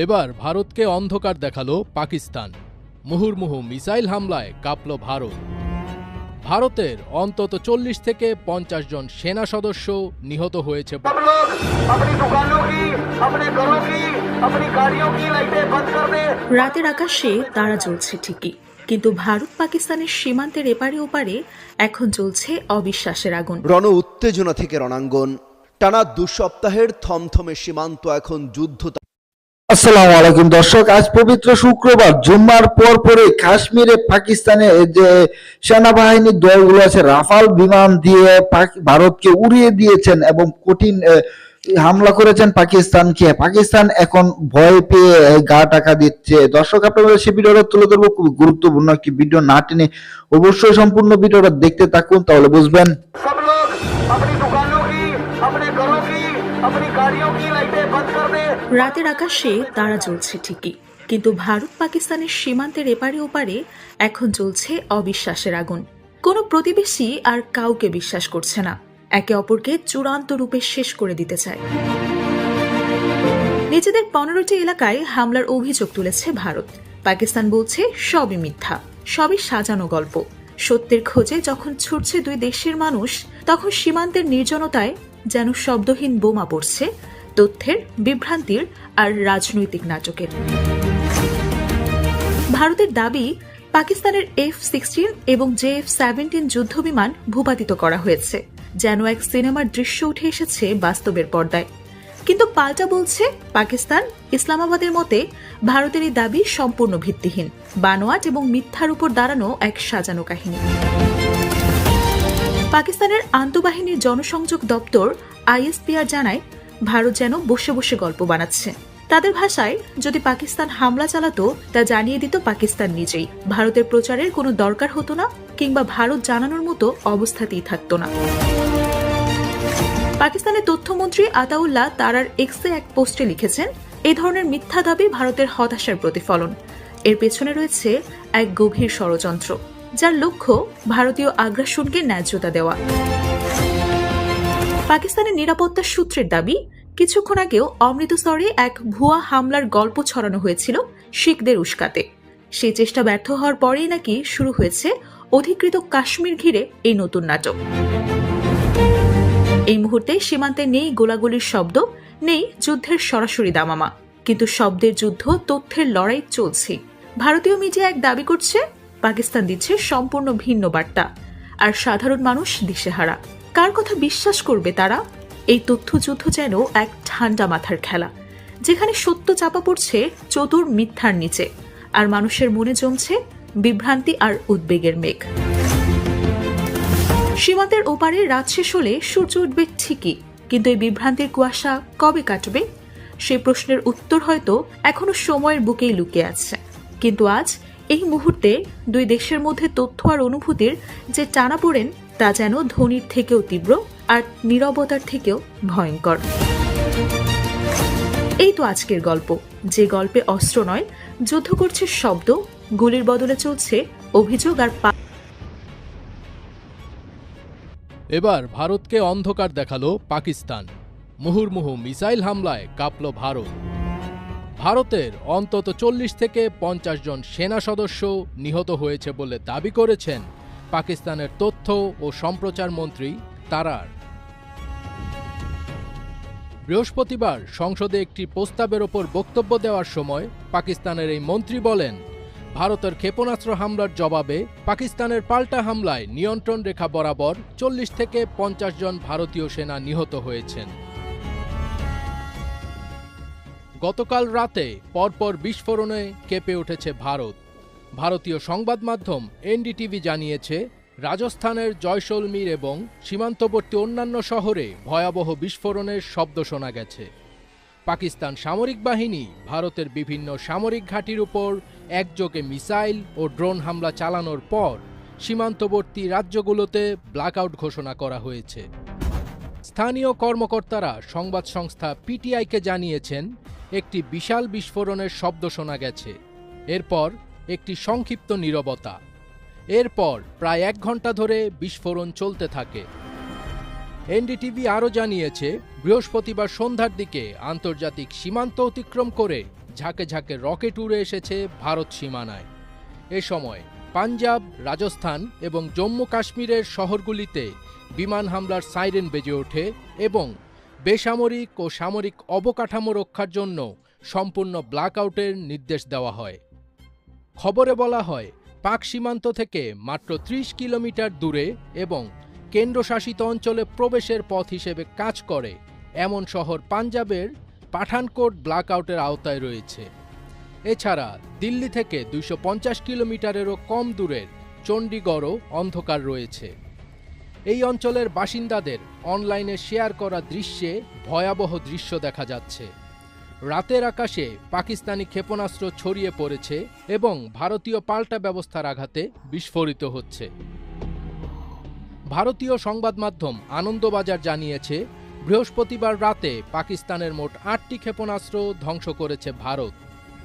এবার ভারতকে অন্ধকার দেখালো পাকিস্তান। মুহুর্মুহু মিসাইল হামলায় কাঁপল ভারত। ভারতের অন্তত 40 থেকে 50 জন সেনা সদস্য নিহত হয়েছে। রাতের আকাশে তারা জ্বলছে ঠিকই, কিন্তু ভারত পাকিস্তানের সীমান্তের এপারে ওপারে এখন চলছে অবিশ্বাসের আগুন। রণ উত্তেজনা থেকে রণাঙ্গন, টানা 2 সপ্তাহের থমথমে সীমান্ত এখন যুদ্ধ। আসসালামু আলাইকুম দর্শক, আজ পবিত্র শুক্রবার জুম্মার পরে কাশ্মীরে পাকিস্তানের যে সেনাবাহিনীর দলগুলো আছে রাফাল বিমান দিয়ে ভারতকে উড়িয়ে দিয়েছেন এবং কঠিন হামলা করেছেন পাকিস্তানকে। পাকিস্তান এখন ভয় পেয়ে গা টাকা দিচ্ছে। দর্শক, আপনাদের সেই ভিডিওটা তুলে ধরবো, খুব গুরুত্বপূর্ণ একটি ভিডিও, না টেনে অবশ্যই সম্পূর্ণ ভিডিওটা দেখতে থাকুন, তাহলে বুঝবেন। রাতের আকাশে তারা জ্বলছে ঠিকই, কিন্তু ভারত পাকিস্তানের সীমান্তের এপারে ওপারে এখন চলছে অবিশ্বাসের আগুন। কোনো প্রতিবেশী আর কাউকে বিশ্বাস করছে না, একে অপরকে চূড়ান্ত রূপে শেষ করে দিতে চায়। নিজেদের 15টি এলাকায় হামলার অভিযোগ তুলেছে ভারত। পাকিস্তান বলছে সবই মিথ্যা, সবই সাজানো গল্প। সত্যের খোঁজে যখন ছুটছে দুই দেশের মানুষ, তখন সীমান্তের নির্জনতায় যেন শব্দহীন বোমা পড়ছে, তথ্যের, বিভ্রান্তির আর রাজনৈতিক নাটকের। ভারতের দাবি, পাকিস্তানের F-16 এবং JF-17 যুদ্ধবিমান ভূপাতিত করা হয়েছে, যেন এক সিনেমার দৃশ্য উঠে এসেছে বাস্তবের পর্দায়। কিন্তু পাল্টা বলছে পাকিস্তান, ইসলামাবাদের মতে ভারতের এই দাবি সম্পূর্ণ ভিত্তিহীন, বানোয়াট এবং মিথ্যার উপর দাঁড়ানো এক সাজানো কাহিনী। পাকিস্তানের আন্তঃবাহিনীর জনসংযোগ দপ্তর ISPR জানায়, ভারত যেন বসে বসে গল্প বানাচ্ছে। তাদের ভাষায়, যদি পাকিস্তান হামলা চালাতো তা জানিয়ে দিত পাকিস্তান নিজেই। ভারতের প্রচারের কোনো দরকার হতো না, কিংবা ভারত জানানোর মতো অবস্থাতেই থাকতো না। পাকিস্তানের তথ্যমন্ত্রী আতাউল্লাহ তারার এক্সে এক পোস্টে লিখেছেন, এই ধরনের মিথ্যা দাবি ভারতের হতাশার প্রতিফলন। এর পেছনে রয়েছে এক গভীর ষড়যন্ত্র, যার লক্ষ্য ভারতীয় আগ্রাসনকে ন্যায্যতা দেওয়া। পাকিস্তানের নিরাপত্তা সূত্রের দাবি, কিছুক্ষণ আগেও অমৃতসরে এক ভুয়া হামলার গল্প ছড়ানো হয়েছিল শিখদের উস্কাতে। সেই চেষ্টা ব্যর্থ হওয়ার পরেই নাকি শুরু হয়েছে অধিকৃত কাশ্মীর ঘিরে এই নতুন নাটক। এই মুহূর্তে সীমান্তে নেই গোলাগুলির শব্দ, নেই যুদ্ধের সরাসরি দামামা, কিন্তু শব্দের যুদ্ধ, তথ্যের লড়াই চলছে। ভারতীয় মিডিয়া এক দাবি করছে, পাকিস্তান দিচ্ছে সম্পূর্ণ ভিন্ন বার্তা, আর সাধারণ মানুষ দিশেহারা। কার কথা বিশ্বাস করবে তারা? এই তথ্যযুদ্ধ যেন এক ঠান্ডা মাথার খেলা, যেখানে সত্য চাপা পড়ছে চতুর মিথ্যার নিচে, আর মানুষের মনে জমছে বিভ্রান্তি আর উদ্বেগের মেঘ। সীমান্তের ওপারে রাত শেষ হলে সূর্য উঠবে ঠিকই, কিন্তু এই বিভ্রান্তির কুয়াশা কবে কাটবে? সেই প্রশ্নের উত্তর হয়তো এখনো সময়ের বুকেই লুকিয়ে আছে। কিন্তু আজ এই মুহূর্তে দুই দেশের মধ্যে তথ্য আর অনুভূতির যে টানাপোড়েন, তা যেন ধ্বনির থেকেও তীব্র আর নীরবতার থেকেও ভয়ঙ্কর। এই তো আজকের গল্প, যে গল্পে অস্ত্র নয়, যুদ্ধ করছে শব্দ, গুলির বদলে চলছে অভিযোগ আর। এবার ভারতকে অন্ধকার দেখালো পাকিস্তান। মুহুর্মুহু মিসাইল হামলায় কাঁপল ভারত। ভারতের অন্তত 40 থেকে 50 জন সেনা সদস্য নিহত হয়েছে বলে দাবি করেছেন পাকিস্তানের তথ্য ও সম্প্রচার মন্ত্রী তারার। বৃহস্পতিবার সংসদে একটি প্রস্তাবের ওপর বক্তব্য দেওয়ার সময় পাকিস্তানের এই মন্ত্রী বলেন, ভারতের ক্ষেপণাস্ত্র হামলার জবাবে পাকিস্তানের পাল্টা হামলায় নিয়ন্ত্রণ রেখা বরাবর 40 থেকে 50 জন ভারতীয় সেনা নিহত হয়েছেন। গতকাল রাতে পরপর বিস্ফোরণে কেঁপে উঠেছে ভারত। ভারতীয় সংবাদ মাধ্যম NDTV জানিয়েছে, রাজস্থানের জয়সলমীর এবং সীমান্তবর্তী অন্যান্য শহরে ভয়াবহ বিস্ফোরণের শব্দ শোনা গেছে। পাকিস্তান সামরিক বাহিনী ভারতের বিভিন্ন সামরিক ঘাঁটির উপর একযোগে মিসাইল ও ড্রোন হামলা চালানোর পর সীমান্তবর্তী রাজ্যগুলোতে ব্ল্যাকআউট ঘোষণা করা হয়েছে। স্থানীয় কর্মকর্তারা সংবাদ সংস্থা PTI-কে জানিয়েছেন, একটি বিশাল বিস্ফোরণের শব্দ শোনা গেছে। এরপর একটি সংক্ষিপ্ত নীরবতা। এরপর প্রায় 1 ঘন্টা ধরে বিস্ফোরণ চলতে থাকে। NDTV আরও জানিয়েছে, বৃহস্পতিবার সন্ধ্যার দিকে আন্তর্জাতিক সীমান্ত অতিক্রম করে ঝাঁকে ঝাঁকে রকেট উড়ে এসেছে ভারত সীমানায়। এ সময় পাঞ্জাব, রাজস্থান এবং জম্মু কাশ্মীরের শহরগুলিতে বিমান হামলার সাইরেন বেজে ওঠে এবং বেসামরিক ও সামরিক অবকাঠামো রক্ষার জন্য সম্পূর্ণ ব্ল্যাকআউটের নির্দেশ দেওয়া হয়। খবরে বলা হয়, পাক সীমান্ত থেকে মাত্র ৩০ কিলোমিটার দূরে এবং কেন্দ্রশাসিত অঞ্চলে প্রবেশের পথ হিসেবে কাজ করে এমন শহর পাঞ্জাবের পাঠানকোট ব্ল্যাকআউটের আওতায় রয়েছে। এছাড়া দিল্লি থেকে ২৫০ কিলোমিটারেরও কম দূরের চণ্ডীগড়ও অন্ধকার রয়েছে। এই অঞ্চলের বাসিন্দাদের অনলাইনে শেয়ার করা দৃশ্যে ভয়াবহ দৃশ্য দেখা যাচ্ছে। রাতের আকাশে পাকিস্তানি ক্ষেপণাস্ত্র ছড়িয়ে পড়েছে এবং ভারতীয় পাল্টা ব্যবস্থার আঘাতে বিস্ফোরিত হচ্ছে। ভারতীয় সংবাদ মাধ্যম আনন্দবাজার জানিয়েছে, বৃহস্পতিবার রাতে পাকিস্তানের মোট ৮টি ক্ষেপণাস্ত্র ধ্বংস করেছে ভারত।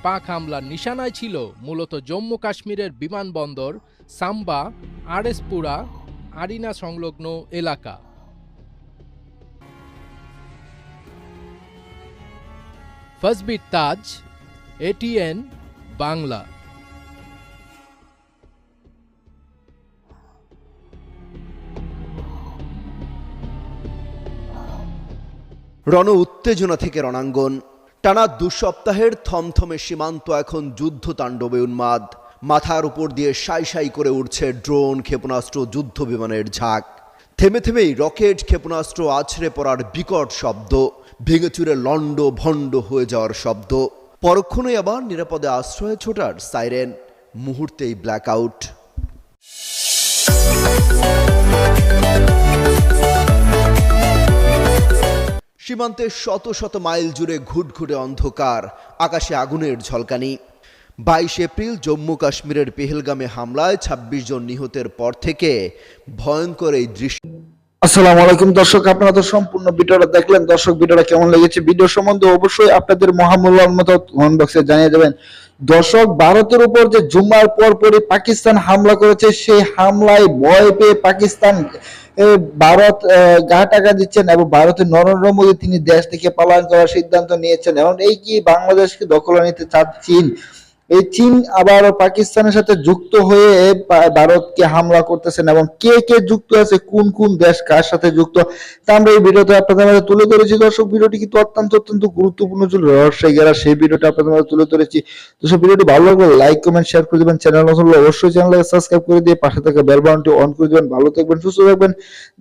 পাক হামলার নিশানায় ছিল মূলত জম্মু কাশ্মীরের বিমানবন্দর, সাম্বা, আরএসপুরা, আরিনা সংলগ্ন এলাকা। ফজবির তাজ, এটিএন বাংলা। রণ উত্তেজনা থেকে রণাঙ্গন। টানা ২ সপ্তাহের থমথমে সীমান্ত এখন যুদ্ধ তাণ্ডবে উন্মাদ। মাথার উপর দিয়ে সাই সাই করে উঠছে ড্রোন, ক্ষেপণাস্ত্র, যুদ্ধ বিমানের ঝাঁক। থেমে থেমেই রকেট, ক্ষেপণাস্ত্র আছড়ে পড়ার বিকট শব্দ, ভেঙেচুরে লন্ড ভণ্ড হয়ে যাওয়ার শব্দ, পরক্ষণেই আবার নিরাপদে আশ্রয়ে ছোটার সাইরেন, মুহূর্তেই ব্ল্যাকআউট। সীমান্তে শত শত মাইল জুড়ে ঘুটঘুটে অন্ধকার, আকাশে আগুনের ঝলকানি। ২২ এপ্রিল জম্মু কাশ্মীরের পেহেলগামে হামলায় ২৬ জন নিহতের পর থেকে ভয়ঙ্কর এই দৃশ্য। আসসালামু আলাইকুম দর্শক, আপনারা তো সম্পূর্ণ ভিডিওটা দেখলেন। দর্শক, ভিডিওটা কেমন লেগেছে, ভিডিও সম্বন্ধে অবশ্যই আপনাদের মহামূল্যবান মতামত কমেন্ট বক্সে জানিয়ে দেবেন। দর্শক, ভারতের উপর যে জুম্মার পরপরই পাকিস্তান হামলা করেছে, সেই হামলায় ভয় পেয়ে পাকিস্তান ভারত গা টাকা দিচ্ছেন এবং ভারতের নরেন্দ্র মোদী তিনি দেশ থেকে পলায়ন করার সিদ্ধান্ত নিয়েছেন। এবং এই কি বাংলাদেশকে দখলে নিতে চাচ্ছে চীন। এই চীন আবার পাকিস্তানের সাথে যুক্ত হয়ে ভারতকে হামলা করতেছেন এবং কে কে যুক্ত আছে, কোন কোন দেশ কার সাথে যুক্ত, তা আমরা এই ভিডিওতে আপনাদের মাঝে তুলে ধরেছি। দর্শক, ভিডিওটি কিন্তু অত্যন্ত গুরুত্বপূর্ণ ছিল, রহস্যে ঘেরা সেই ভিডিওটা আপনাদের মাঝে তুলে ধরেছি। দর্শক, ভিডিওটি ভালো লাগলে লাইক, কমেন্ট, শেয়ার করে দেবেন। চ্যানেল নতুন হলে অবশ্যই চ্যানেলকে সাবস্ক্রাইব করে দিয়ে পাশে থাকা বেল বাটনটি অন করে দেবেন। ভালো থাকবেন, সুস্থ থাকবেন,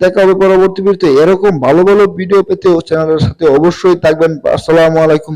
দেখা হবে পরবর্তী ভিডিওতে। এরকম ভালো ভালো ভিডিও পেতে চ্যানেলের সাথে অবশ্যই থাকবেন। আসসালামু আলাইকুম।